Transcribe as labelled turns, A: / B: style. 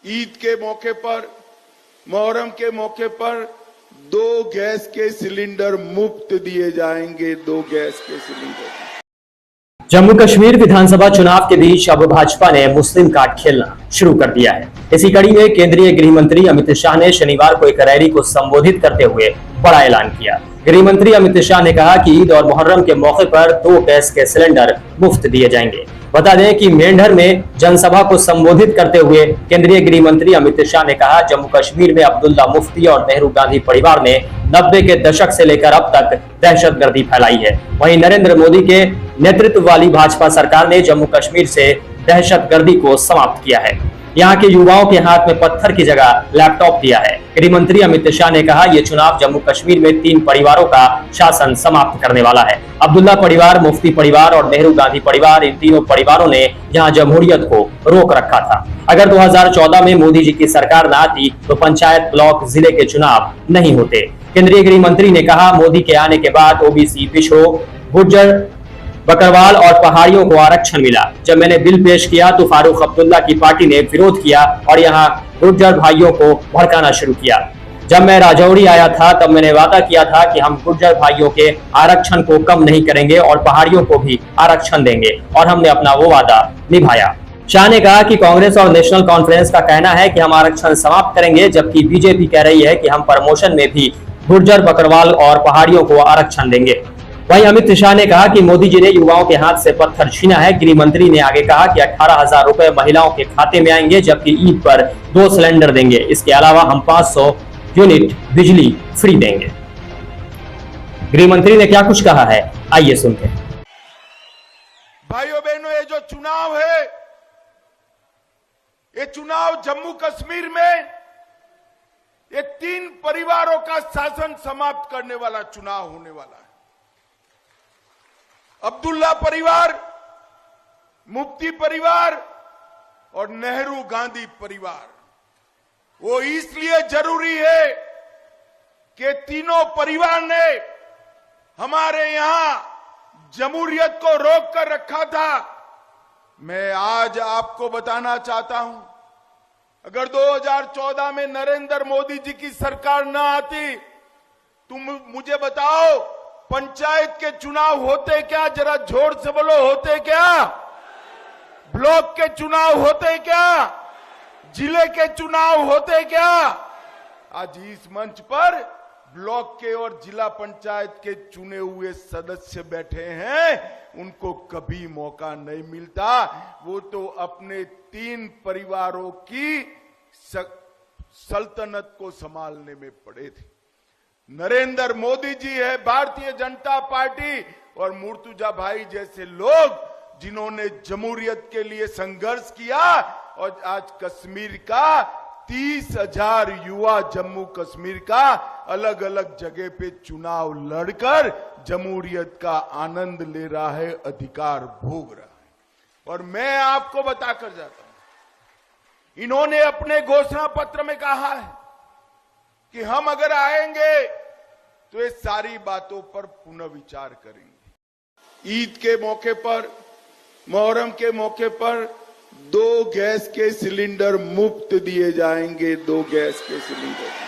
A: ईद के मौके पर, मुहर्रम के मौके पर 2 गैस के सिलेंडर मुफ्त दिए जाएंगे। 2 गैस के सिलेंडर।
B: जम्मू कश्मीर विधानसभा चुनाव के बीच अब भाजपा ने मुस्लिम कार्ड खेलना शुरू कर दिया है। इसी कड़ी में केंद्रीय गृह मंत्री अमित शाह ने शनिवार को एक रैली को संबोधित करते हुए बड़ा ऐलान किया। गृह मंत्री अमित शाह ने कहा कि ईद और मुहर्रम के मौके पर 2 गैस के सिलेंडर मुफ्त दिए जाएंगे। बता दें कि मेंढर में जनसभा को संबोधित करते हुए केंद्रीय गृह मंत्री अमित शाह ने कहा, जम्मू कश्मीर में अब्दुल्ला मुफ्ती और नेहरू गांधी परिवार ने 90 के दशक से लेकर अब तक दहशतगर्दी फैलाई है। वहीं नरेंद्र मोदी के नेतृत्व वाली भाजपा सरकार ने जम्मू कश्मीर से दहशतगर्दी को समाप्त किया है। यहाँ के युवाओं के हाथ में पत्थर की जगह लैपटॉप दिया है। गृह मंत्री अमित शाह ने कहा, ये चुनाव जम्मू कश्मीर में 3 परिवारों का शासन समाप्त करने वाला है। अब्दुल्ला परिवार, मुफ्ती परिवार और नेहरू गांधी परिवार, इन तीनों परिवारों ने यहाँ जमहूरियत को रोक रखा था। अगर 2014 में मोदी जी की सरकार न आती तो पंचायत, ब्लॉक, जिले के चुनाव नहीं होते। केंद्रीय गृह मंत्री ने कहा, मोदी के आने के बाद ओबीसी, पिछड़ों, गुर्जर, बकरवाल और पहाड़ियों को आरक्षण मिला। जब मैंने बिल पेश किया तो फारूक अब्दुल्ला की पार्टी ने विरोध किया और यहाँ गुर्जर भाइयों को भड़काना शुरू किया। जब मैं राजौरी आया था तब मैंने वादा किया था कि हम गुर्जर भाइयों के आरक्षण को कम नहीं करेंगे और पहाड़ियों को भी आरक्षण देंगे, और हमने अपना वो वादा निभाया। शाह ने कहा कि कांग्रेस और नेशनल कॉन्फ्रेंस का कहना है कि हम आरक्षण समाप्त करेंगे, जबकि बीजेपी कह रही है कि हम प्रमोशन में भी गुर्जर, बकरवाल और पहाड़ियों को आरक्षण देंगे। वहीं अमित शाह ने कहा कि मोदी जी ने युवाओं के हाथ से पत्थर छीना है। गृह मंत्री ने आगे कहा कि 18,000 रुपए महिलाओं के खाते में आएंगे, जबकि ईद पर 2 सिलेंडर देंगे। इसके अलावा हम 500 यूनिट बिजली फ्री देंगे। गृह मंत्री ने क्या कुछ कहा है, आइए सुनते हैं।
A: भाइयों बहनों, ये जो चुनाव है, ये चुनाव जम्मू कश्मीर में ये 3 परिवारों का शासन समाप्त करने वाला चुनाव होने वाला है। अब्दुल्ला परिवार, मुफ्ती परिवार और नेहरू गांधी परिवार। वो इसलिए जरूरी है कि तीनों परिवार ने हमारे यहां जमहूरियत को रोक कर रखा था। मैं आज आपको बताना चाहता हूं, अगर 2014 में नरेंद्र मोदी जी की सरकार न आती, तुम मुझे बताओ पंचायत के चुनाव होते क्या? जरा जोर से बोलो, होते क्या? ब्लॉक के चुनाव होते क्या? जिले के चुनाव होते क्या? आज इस मंच पर ब्लॉक के और जिला पंचायत के चुने हुए सदस्य बैठे हैं, उनको कभी मौका नहीं मिलता। वो तो अपने 3 परिवारों की सल्तनत को संभालने में पड़े थे। नरेंद्र मोदी जी है, भारतीय जनता पार्टी और मुर्तुजा भाई जैसे लोग जिन्होंने जमहूरियत के लिए संघर्ष किया, और आज कश्मीर का 30,000 युवा जम्मू कश्मीर का अलग अलग जगह पे चुनाव लड़कर जमहूरियत का आनंद ले रहा है, अधिकार भोग रहा है। और मैं आपको बताकर जाता हूं, इन्होंने अपने घोषणा पत्र में कहा है कि हम अगर आएंगे तो ये सारी बातों पर पुनः विचार करेंगे। ईद के मौके पर, मुहर्रम के मौके पर 2 गैस के सिलेंडर मुफ्त दिए जाएंगे। 2 गैस के सिलेंडर।